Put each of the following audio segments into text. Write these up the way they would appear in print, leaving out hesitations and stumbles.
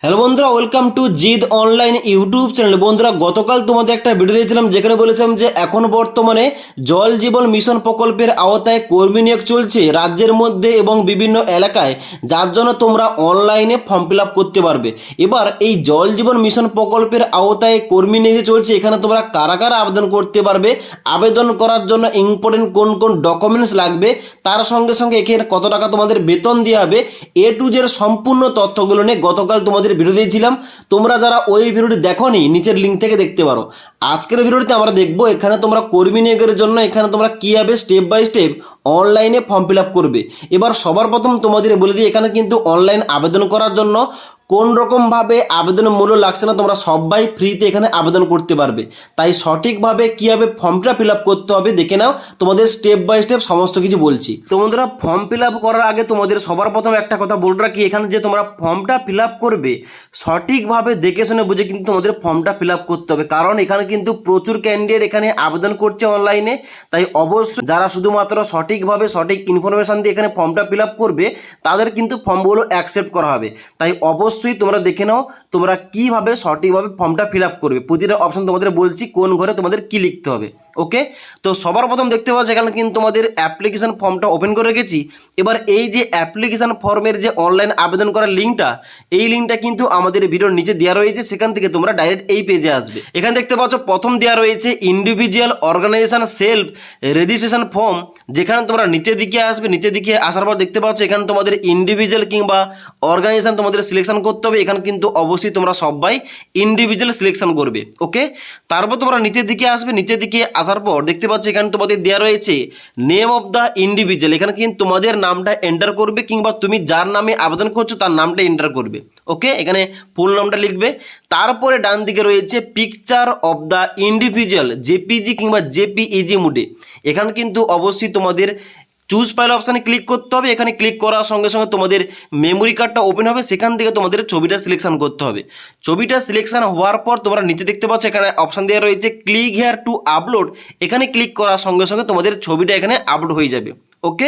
Hello বন্ধুরা, welcome to Gide online YouTube channel. বন্ধুরা, গতকাল তোমাদের একটা ভিডিও দিয়েছিলাম যেখানে বলেছিলাম যে এখন বর্তমানে জল জীবন মিশন প্রকল্পের আওতায় কর্মী নিয়োগ চলছে রাজ্যের মধ্যে এবং বিভিন্ন এলাকায়, যার জন্য তোমরা অনলাইনে ফর্ম ফিল আপ করতে পারবে। এবার এই জল জীবন মিশন প্রকল্পের আওতায় কর্মী নিয়োগ চলছে, এখানে তোমরা কারা কারা আবেদন করতে পারবে, আবেদন করার জন্য ইম্পর্টেন্ট কোন কোন ডকুমেন্টস লাগবে, তার সঙ্গে সঙ্গে এখানে কত টাকা তোমাদের বেতন দেওয়া হবে, এ টু জেড সম্পূর্ণ তথ্যগুলো নিয়ে গতকাল তোমাদের ভিডিও দিয়েছিলাম। তোমরা যারা ওই ভিডিওটি দেখোনি, নিচের লিঙ্ক থেকে দেখতে পারো। আজকের ভিডিওতে আমরা দেখবো এখানে তোমরা কর্মী নিয়োগের জন্য এখানে তোমরা কীভাবে স্টেপ বাই স্টেপ অনলাইনে ফর্ম ফিল আপ করবে। এবার সবার প্রথম তোমাদের বলে দিই, এখানে কিন্তু অনলাইন আবেদন করার জন্য কোন রকমভাবে আবেদনের মূল্য লাগছে না, তোমরা সবাই ফ্রিতে এখানে আবেদন করতে পারবে। তাই সঠিকভাবে কীভাবে ফর্মটা ফিল আপ করতে হবে দেখে নাও, তোমাদের স্টেপ বাই স্টেপ সমস্ত কিছু বলছি। তো বন্ধুরা, ফর্ম ফিল আপ করার আগে তোমাদের সবার প্রথম একটা কথা বলে রাখি, এখানে যে তোমরা ফর্মটা ফিল আপ করবে সঠিকভাবে দেখে শুনে বুঝে কিন্তু তোমাদের ফর্মটা ফিল আপ করতে হবে, কারণ এখানে কিন্তু প্রচুর ক্যান্ডিডেট এখানে আবেদন করছে অনলাইনে। তাই অবশ্যই যারা শুধুমাত্র সঠিকভাবে সঠিক ইনফরমেশান দিয়ে এখানে ফর্মটা ফিল আপ করবে তাদের কিন্তু ফর্মগুলো অ্যাকসেপ্ট করা হবে। তাই অবশ্যই তোমরা দেখে নাও তোমরা কীভাবে সঠিকভাবে ফর্মটা ফিল আপ করবে। প্রতিটা অপশন তোমাদের বলছি কোন ঘরে তোমাদের কী লিখতে হবে। ওকে, তো সবার প্রথম দেখতে পাচ্ছ এখানে কিন্তু তোমাদের অ্যাপ্লিকেশান ফর্মটা ওপেন করে রেখেছি। এবার এই যে অ্যাপ্লিকেশান ফর্মের যে অনলাইন আবেদন করার লিঙ্কটা, এই লিঙ্কটা কিন্তু আমাদের ভিডিওর নিচে দেওয়া রয়েছে, সেখান থেকে তোমরা ডাইরেক্ট এই পেজে আসবে। এখানে দেখতে পাচ্ছ প্রথম দেওয়া রয়েছে individual organisation self registration form, যেখানে তোমরা নিচের দিকে আসবে। নিচের দিকে আসার পর দেখতে পাচ্ছ এখানে তোমাদের ইন্ডিভিজুয়াল কিংবা অর্গানাইজেশন তোমাদের সিলেকশন করতে হবে। এখানে কিন্তু অবশ্যই তোমরা সবাই ইন্ডিভিজুয়াল সিলেকশন করবে। ওকে, তারপর তোমরা নিচের দিকে আসবে। নিচের দিকে আসার পর দেখতে পাচ্ছ এখানে তোমাদের দেওয়া রয়েছে নেম অফ দ্য ইন্ডিভিজুয়াল। এখানে কিন্তু তোমাদের নামটা এন্টার করবে কিংবা তুমি যার নামে আবেদন করছো তার নামটা এন্টার করবে। ওকে, এখানে ফুল নামটা লিখবে। তারপরে ডান দিকে রয়েছে picture of the individual JPG কিংবা জেপিইজি মুডে। এখানে কিন্তু অবশ্যই তোমাদের চুজ ফাইল অপশানে ক্লিক করতে হবে। এখানে ক্লিক করার সঙ্গে সঙ্গে তোমাদের মেমোরি কার্ডটা ওপেন হবে, সেখান থেকে তোমাদের ছবিটা সিলেকশন করতে হবে। ছবিটা সিলেকশন হওয়ার পর তোমরা নিচে দেখতে পাচ্ছ এখানে অপশান দেওয়া রয়েছে ক্লিক হেয়ার টু আপলোড। এখানে ক্লিক করার সঙ্গে সঙ্গে তোমাদের ছবিটা এখানে আপলোড হয়ে যাবে। ওকে,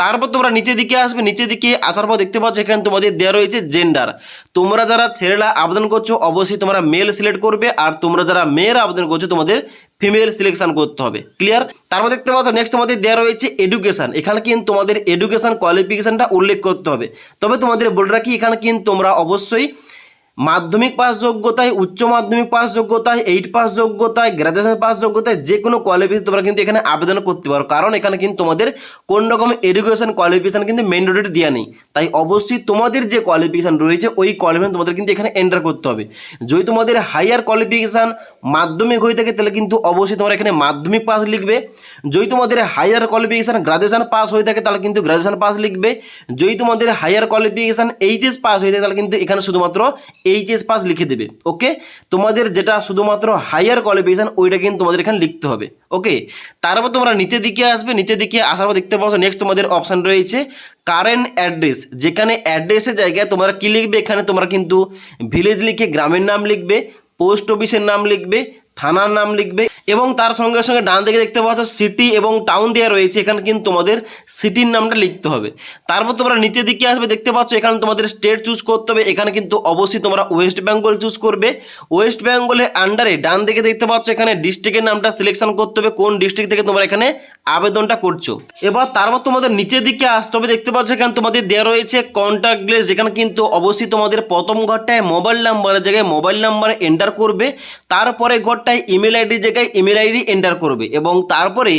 তারপর তোমরা নিচের দিকে আসবে। নিচের দিকে আসার পর দেখতে পাচ্ছ এখানে তোমাদের দেওয়া রয়েছে জেন্ডার। তোমরা যারা ছেলেরা আবেদন করছো অবশ্যই তোমরা মেল সিলেক্ট করবে, আর তোমরা যারা মেয়েরা আবেদন করছো তোমাদের ফিমেল সিলেকশন করতে হবে। ক্লিয়ার? তারপর দেখতে পাচ্ছ নেক্সট তোমাদের দেওয়া রয়েছে এডুকেশন। এখানে কিন্তু তোমাদের এডুকেশন কোয়ালিফিকেশনটা উল্লেখ করতে হবে। তবে তোমাদের বলে রাখি এখানে কিন্তু তোমরা অবশ্যই মাধ্যমিক পাস যোগ্যতায়, উচ্চ মাধ্যমিক পাস যোগ্যতায়, 8 পাস যোগ্যতায়, গ্র্যাজুয়েশন পাস যোগ্যতায় যে কোনো কোয়ালিফিকেশন তোমরা কিন্তু এখানে আবেদন করতে পারো, কারণ এখানে কিন্তু তোমাদের কোন রকম এডুকেশন কোয়ালিফিকেশন কিন্তু ম্যান্ডেটরি দেওয়া নেই। তাই অবশ্যই তোমাদের যে কোয়ালিফিকেশন রয়েছে ওই কোয়ালিফিকেশন তোমাদের কিন্তু এখানে এন্টার করতে হবে। যদি তোমাদের হাইয়ার কোয়ালিফিকেশান মাধ্যমিক হয়ে থাকে তাহলে কিন্তু অবশ্যই তোমরা এখানে মাধ্যমিক পাস লিখবে। যদি তোমাদের হাইয়ার কোয়ালিফিকেশান গ্র্যাজুয়েশন পাস হয়ে থাকে তাহলে কিন্তু গ্র্যাজুয়েশন পাস লিখবে। যদি তোমাদের হাইয়ার কোয়ালিফিকেশান এইচএস পাস হয়ে থাকে তাহলে কিন্তু এখানে শুধুমাত্র এইচএস পাস লিখে দেবে। ওকে, তোমাদের যেটা শুধুমাত্র হাইয়ার কোয়ালিফিকেশান ওইটা কিন্তু তোমাদের এখানে লিখতে হবে। ওকে, তারপর তোমরা নিচের দিকে আসবে। নিচের দিকে আসার পর দেখতে পাচ্ছ নেক্সট তোমাদের অপশান রয়েছে কারেন্ট অ্যাড্রেস, যেখানে অ্যাড্রেসের জায়গায় তোমরা কী লিখবে, এখানে তোমরা কিন্তু ভিলেজ লিখে গ্রামের নাম লিখবে, পোস্ট অফিসের নাম লিখবে, থানার নাম লিখবে, এবং তার সঙ্গে সঙ্গে ডান দিকে দেখতে পাচ্ছ সিটি এবং টাউন দেওয়া রয়েছে, এখানে কিন্তু তোমাদের সিটির নামটা লিখতে হবে। তারপর তোমরা নিচের দিকে আসবে। দেখতে পাচ্ছ এখানে তোমাদের স্টেট চুজ করতে হবে। এখানে কিন্তু অবশ্যই তোমরা ওয়েস্ট বেঙ্গল চুজ করবে। ওয়েস্ট বেঙ্গলের আন্ডারে ডান দিকে দেখতে পাচ্ছ এখানে ডিস্ট্রিক্টের নামটা সিলেকশন করতে হবে, কোন ডিস্ট্রিক্ট থেকে তোমরা এখানে আবেদনটা করছো। এবার তারপর তোমাদের নিচের দিকে আসতে হবে। দেখতে পাচ্ছ এখানে তোমাদের দেওয়া রয়েছে কন্ট্যাক্ট লিস্ট, যেখানে কিন্তু অবশ্যই তোমাদের প্রথম ঘরটায় মোবাইল নাম্বারের জায়গায় মোবাইল নাম্বারে এন্টার করবে, তারপরে ঘরটায় ইমেল আইডির জায়গায় ইমেল আইডি এন্টার করবে, এবং তারপরে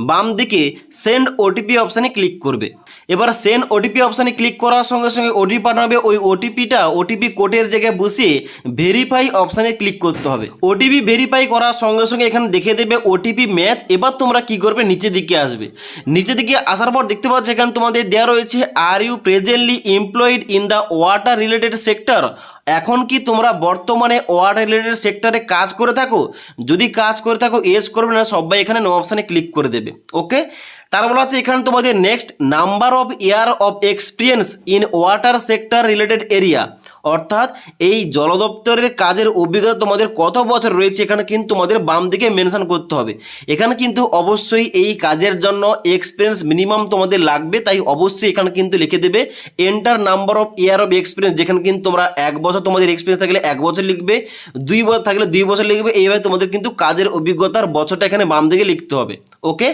বাম দিকে সেন্ড ওটিপি অপশানে ক্লিক করবে। এবার সেন্ড ওটিপি অপশানে ক্লিক করার সঙ্গে সঙ্গে ওটিপি পাঠাবে। ওই ওটিপি কোডের জায়গায় বসিয়ে ভেরিফাই অপশানে ক্লিক করতে হবে। ওটিপি ভেরিফাই করার সঙ্গে সঙ্গে এখানে দেখে দেবে ওটিপি ম্যাচ। এবার তোমরা কি করবে, নিচের দিকে আসবে। নিচের দিকে আসার পর দেখতে পাচ্ছ এখানে তোমাদের দেওয়া রয়েছে are you presently employed in the water related sector. এখন কি তোমরা বর্তমানে ওয়াটার রিলেটেড সেক্টরে কাজ করে থাকো? যদি কাজ করে থাকো এস করবে, না সবাই এখানে নো অপশানে ক্লিক করে দেবে। ওকে, তার বলা হচ্ছে এখানে তোমাদের next number of year of experience in water sector related area, অর্থাৎ এই জল দপ্তরের কাজের অভিজ্ঞতা তোমাদের কত বছর রয়েছে এখানে কিন্তু তোমাদের বাম দিকে মেনশন করতে হবে। এখানে কিন্তু অবশ্যই এই কাজের জন্য এক্সপিরিয়েন্স মিনিমাম তোমাদের লাগবে, তাই অবশ্যই এখানে কিন্তু লিখে দেবে enter number of year of experience, যেখানে কিন্তু তোমরা 1 বছর তোমাদের এক্সপিরিয়েন্স থাকলে 1 বছর লিখবে, 2 বছর থাকলে 2 বছর লিখবে, এইভাবে তোমাদের কিন্তু কাজের অভিজ্ঞতার বছরটা এখানে বাম দিকে লিখতে হবে। ওকে,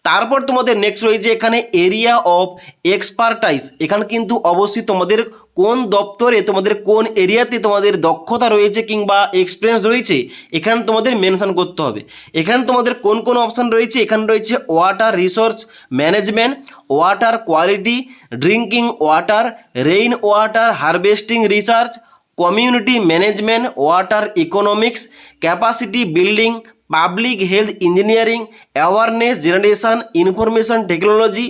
তারপর তোমাদের নেক্সট রয়েছে এখানে এরিয়া অফ এক্সপার্টাইজ, এখানে কিন্তু অবশ্যই তোমাদের কোন দপ্তরে তোমাদের কোন এরিয়াতে তোমাদের দক্ষতা রয়েছে কিংবা এক্সপিরিয়েন্স রয়েছে এখানে তোমাদের মেনশন করতে হবে। এখানে তোমাদের কোন কোন অপশান রয়েছে, এখানে রয়েছে water resource management, water quality, drinking water, rain water harvesting research, community management, water economics, capacity building, public health engineering, awareness generation, information technology,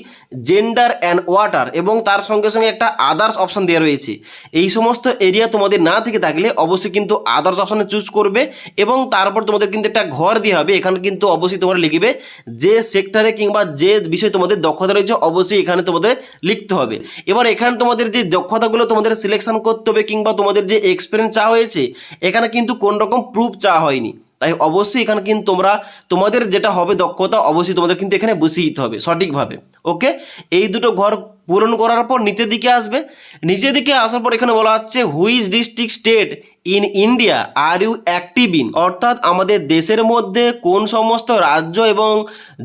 gender and water, এবং তার সঙ্গে সঙ্গে একটা আদার্স অপশান দেওয়া রয়েছে। এই সমস্ত এরিয়া তোমাদের না থেকে থাকলে অবশ্যই কিন্তু আদার্স অপশানে চুজ করবে, এবং তারপর তোমাদের কিন্তু একটা ঘর দিয়ে হবে। এখানে কিন্তু অবশ্যই তোমরা লিখবে যে সেক্টরে কিংবা যে বিষয়ে তোমাদের দক্ষতা রয়েছে অবশ্যই এখানে তোমাদের লিখতে হবে। এবার এখানে তোমাদের যে দক্ষতাগুলো তোমাদের সিলেকশন করতে হবে কিংবা তোমাদের যে এক্সপিরিয়েন্স চাওয়া হয়েছে এখানে কিন্তু কোন রকম প্রুফ চাওয়া হয়নি, তাই অবশ্যই এখানে কিন্তু তোমরা তোমাদের যেটা হবে দক্ষতা অবশ্যই তোমাদের কিন্তু এখানে বসিয়ে দিতে হবে সঠিকভাবে। ওকে, এই দুটো ঘর পূরণ করার পর নিচের দিকে আসবে। নিচের দিকে আসার পর এখানে বলা হচ্ছে which district state in India are you active in, অর্থাৎ আমাদের দেশের মধ্যে কোন সমস্ত রাজ্য এবং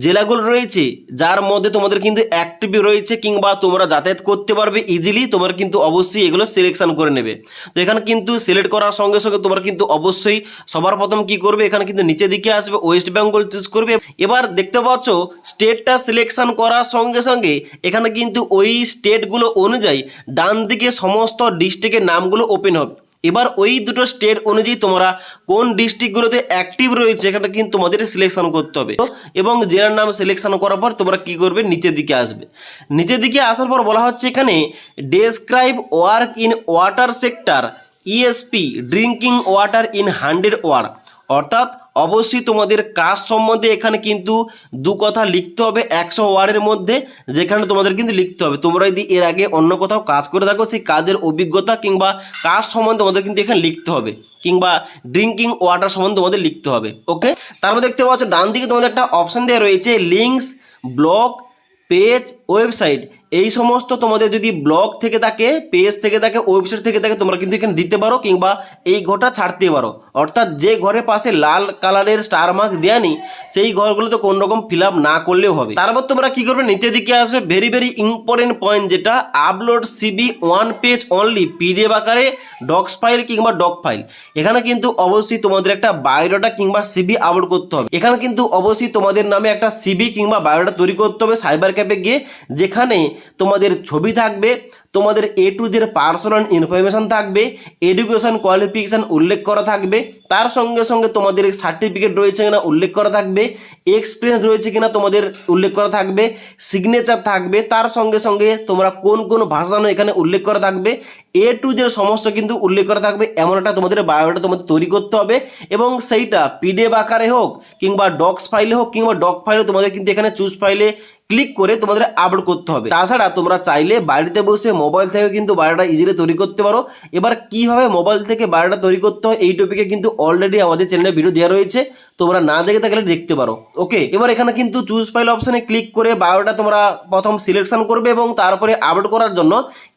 জেলাগুলো রয়েছে যার মধ্যে তোমাদের কিন্তু অ্যাক্টিভ রয়েছে কিংবা তোমরা যাতায়াত করতে পারবে ইজিলি, তোমরা কিন্তু অবশ্যই এগুলো সিলেকশন করে নেবে। তো এখানে কিন্তু সিলেক্ট করার সঙ্গে সঙ্গে তোমরা কিন্তু অবশ্যই সবার প্রথম কি করবে, এখানে কিন্তু নিচের দিকে আসবে, ওয়েস্ট বেঙ্গল চুজ করবে। এবার দেখতে পাচ্ছ স্টেটটা সিলেকশন করার সঙ্গে সঙ্গে এখানে কিন্তু ওই স্টেটগুলো অনুযায়ী ডান দিকে সমস্ত ডিস্ট্রিক্টের নামগুলো ওপেন হবে। এবার ওই দুটো স্টেট অনুযায়ী তোমরা কোন ডিস্ট্রিক্টগুলোতে অ্যাক্টিভ রয়েছে এখানে কিন্তু তোমাদের সিলেকশন করতে হবে, এবং জেলার নাম সিলেকশন করার পর তোমরা কি করবে নিচের দিকে আসবে। নিচের দিকে আসার পর বলা হচ্ছে এখানে describe work in water sector ESP drinking water in 100 word, অর্থাৎ অবশ্যই তোমাদের কাজ সম্বন্ধে এখানে কিন্তু দু কথা লিখতে হবে 100 ওয়ার্ডের মধ্যে, যেখানে তোমাদের কিন্তু লিখতে হবে তোমরা যদি এর আগে অন্য কোথাও কাজ করে থাকো সেই কাজের অভিজ্ঞতা কিংবা কাজ সম্বন্ধে তোমাদের কিন্তু এখানে লিখতে হবে, কিংবা ড্রিঙ্কিং ওয়াটার সম্বন্ধে তোমাদের লিখতে হবে। ওকে, তারপর দেখতে পাচ্ছ ডান দিকে তোমাদের একটা অপশান দেওয়া রয়েছে লিঙ্কস, ব্লগ, পেজ, ওয়েবসাইট। এই সমস্ত তোমাদের যদি ব্লগ থেকে থাকে, পেজ থেকে থাকে, ওয়েবসাইট থেকে থাকে তোমরা কিন্তু এখানে দিতে পারো, কিংবা এই ঘরটা ছাড়তে পারো। অর্থাৎ যে ঘরের পাশে লাল কালারের স্টার মার্ক দেওয়া নেই সেই ঘরগুলোতে কোন রকম ফিল আপ না করলেও হবে। তারপর তোমরা কি করবে নিচের দিকে আসবে, ভেরি ভেরি ইম্পর্টেন্ট পয়েন্ট যেটা upload CV 1 page only PDF আকারে, ডক্স ফাইল কিংবা ডক ফাইল। এখানে কিন্তু অবশ্যই তোমাদের একটা বায়োডাটা কিংবা সিবি আপলোড করতে হবে। এখানে কিন্তু অবশ্যই তোমাদের নামে একটা সিবি কিংবা বায়োডাটা তৈরি করতে হবে সাইবার ক্যাফে গিয়ে, যেখানে তোমাদের ছবি থাকবে, তোমাদের A to Z personal information থাকবে, এডুকেশন কোয়ালিফিকেশান উল্লেখ করা থাকবে, তার সঙ্গে সঙ্গে তোমাদের সার্টিফিকেট রয়েছে কিনা উল্লেখ করা থাকবে, এক্সপিরিয়েন্স রয়েছে কিনা তোমাদের উল্লেখ করা থাকবে, সিগনেচার থাকবে, তার সঙ্গে সঙ্গে তোমরা কোন কোন ভাষা জানো এখানে উল্লেখ করা থাকবে, A to Z সমস্ত কিন্তু উল্লেখ করা থাকবে। এমন একটা তোমাদের বায়োডাটা তোমাদের তৈরি করতে হবে, এবং সেইটা পিডিএফ আকারে হোক কিংবা ডক্স ফাইলে হোক কিংবা ডক ফাইলে তোমাদের কিন্তু এখানে চুজ ফাইলে ক্লিক করে তোমাদের আপলোড করতে হবে। তাছাড়া তোমরা চাইলে বাড়িতে বসে মোবাইল থেকে কিন্তু বায়োডাটা ইজিলি তৈরি করতে পারো। এবার কিভাবে মোবাইল থেকে বায়োডাটা তৈরি করতে হয় এই টপিকে কিন্তু অলরেডি আমাদের চ্যানেলে ভিডিও দেওয়া রয়েছে, তোমরা না দেখে থাকলে দেখতে পারো। ওকে, এবার এখানে কিন্তু চুজ ফাইল অপশানে ক্লিক করে বায়োডাটা তোমরা প্রথম সিলেকশন করবে, এবং তারপরে আপলোড করার জন্য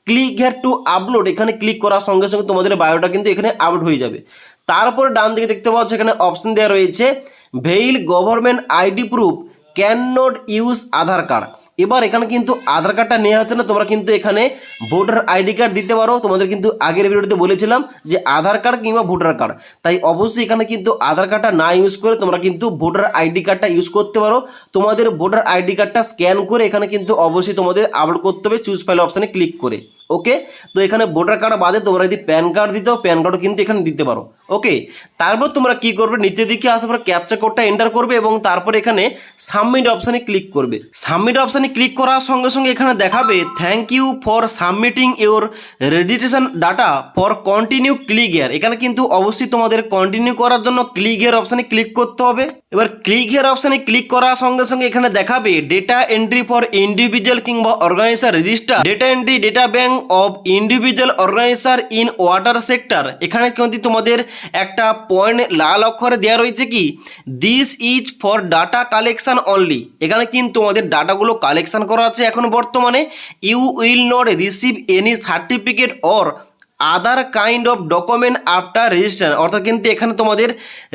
ক্লিক হিয়ার টু আপলোড এখানে ক্লিক করার সঙ্গে সঙ্গে তোমাদের বায়োডাটা কিন্তু এখানে আপলোড হয়ে যাবে। তারপরে ডান দিকে দেখতে পাচ্ছ এখানে অপশন দেওয়া রয়েছে veil government ID proof can not use Aadhaar card. এবার এখানে কিন্তু আধার কার্ডটা নেওয়া হচ্ছে না, তোমরা কিন্তু এখানে ভোটার আইডি কার্ড দিতে পারো। তোমাদের কিন্তু আগের ভিডিওতে বলেছিলাম যে আধার কার্ড কিংবা ভোটার কার্ড, তাই অবশ্যই এখানে কিন্তু আধার কার্ডটা না ইউজ করে তোমরা কিন্তু ভোটার আইডি কার্ডটা ইউজ করতে পারো। তোমাদের ভোটার আইডি কার্ডটা স্ক্যান করে এখানে কিন্তু অবশ্যই তোমাদের আপলোড করতে হবে চুজ ফাইল অপশানে ক্লিক করে। ওকে, তো এখানে ভোটার কার্ড বাদে তোমরা যদি প্যান কার্ড দিতে প্যান কার্ডও কিন্তু এখানে দিতে পারো। ওকে, তারপর তোমরা কি করবে, নিচের দিকে আসার পর ক্যাপচা কোডটা এন্টার করবে এবং তারপর এখানে সাবমিট অপশানে ক্লিক করবে। সাবমিট অপশানে ক্লিক করার সঙ্গে সঙ্গে এখানে দেখাবে thank you for submitting your registration data for continue click here. এখানে কিন্তু অবশ্যই তোমাদের কন্টিনিউ করার জন্য ক্লিক হিয়ার অপশানে ক্লিক করতে হবে। এবার ক্লিক হিয়ার অপশানে ক্লিক করার সঙ্গে সঙ্গে এখানে দেখাবে ডেটা এন্ট্রি ফর ইন্ডিভিজুয়াল কিংবা organizer register data entry data bank of individual organizer in water sector. এখানে কিন্তু তোমাদের একটা পয়েন্ট লাল অক্ষরে দেওয়া রয়েছে কি this is for data collection only. এখানে কিন্তু তোমাদের ডাটাগুলো কালেকশন করা আছে এখন বর্তমানে। You will not receive any certificate or other kind of document after registration. অর্থাৎ কিন্তু এখানে তোমাদের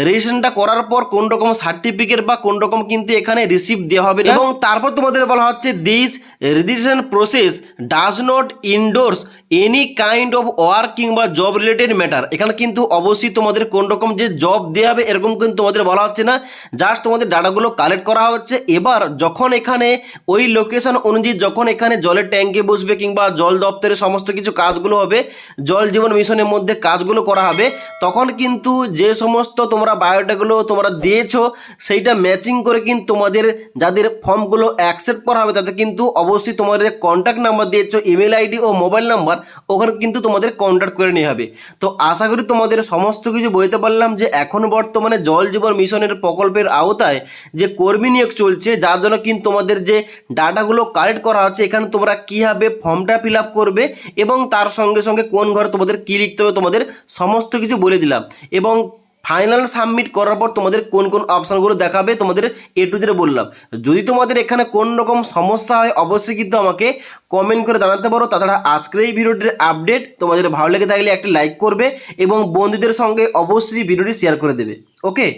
রেজিস্ট্রেশনটা করার পর কোন রকম সার্টিফিকেট বা কোন রকম কিন্তু এখানে রিসিভ দেওয়া হবে না। এবং তারপর তোমাদের বলা হচ্ছে this registration process does not endorse any kind of work কিংবা জব রিলেটেড ম্যাটার। এখানে কিন্তু অবশ্যই তোমাদের কোন রকম যে জব দেওয়া হবে এরকম কিন্তু তোমাদের বলা হচ্ছে না, জাস্ট তোমাদের ডাটাগুলো কালেক্ট করা হচ্ছে। এবার যখন এখানে ওই লোকেশন অনুযায়ী যখন এখানে জলের ট্যাঙ্কে বসবে কিংবা জল দপ্তরের সমস্ত কিছু কাজগুলো হবে, জল জীবন মিশনের মধ্যে কাজগুলো করা হবে, তখন কিন্তু যে সমস্ত তোমরা বায়োডাটাগুলো তোমরা দিয়েছো সেইটা ম্যাচিং করে কিন্তু তোমাদের যাদের ফর্মগুলো অ্যাকসেপ্ট করা হবে তাতে কিন্তু অবশ্যই তোমাদের কন্ট্যাক্ট নাম্বার দিয়েছো, ইমেল আইডি ও মোবাইল নাম্বার, ওখানে কিন্তু তোমাদের কন্ট্যাক্ট করে নিয়ে হবে। তো আশা করি তোমাদের সমস্ত কিছু বলতে পারলাম যে এখন বর্তমানে জল জীবন মিশনের প্রকল্পের আওতায় যে কর্মী নিয়োগ চলছে, যার জন্য কিন্তু তোমাদের যে ডাটাগুলো কালেক্ট করা হচ্ছে এখানে তোমরা কীভাবে ফর্মটা ফিল আপ করবে এবং তার সঙ্গে সঙ্গে কোন ঘরে তোমাদের কী লিখতে হবে তোমাদের সমস্ত কিছু বলে দিলাম। এবং ফাইনাল সাবমিট করার পর তোমাদের কোন কোন অপশানগুলো দেখাবে তোমাদের এ টু জেড বললাম। যদি তোমাদের এখানে কোন রকম সমস্যা হয় অবশ্যই কিন্তু আমাকে কমেন্ট করে জানাতে পারো। তাছাড়া আজকের এই ভিডিওটির আপডেট তোমাদের ভালো লেগে থাকলে একটা লাইক করবে এবং বন্ধুদের সঙ্গে অবশ্যই ভিডিওটি শেয়ার করে দেবে। ওকে।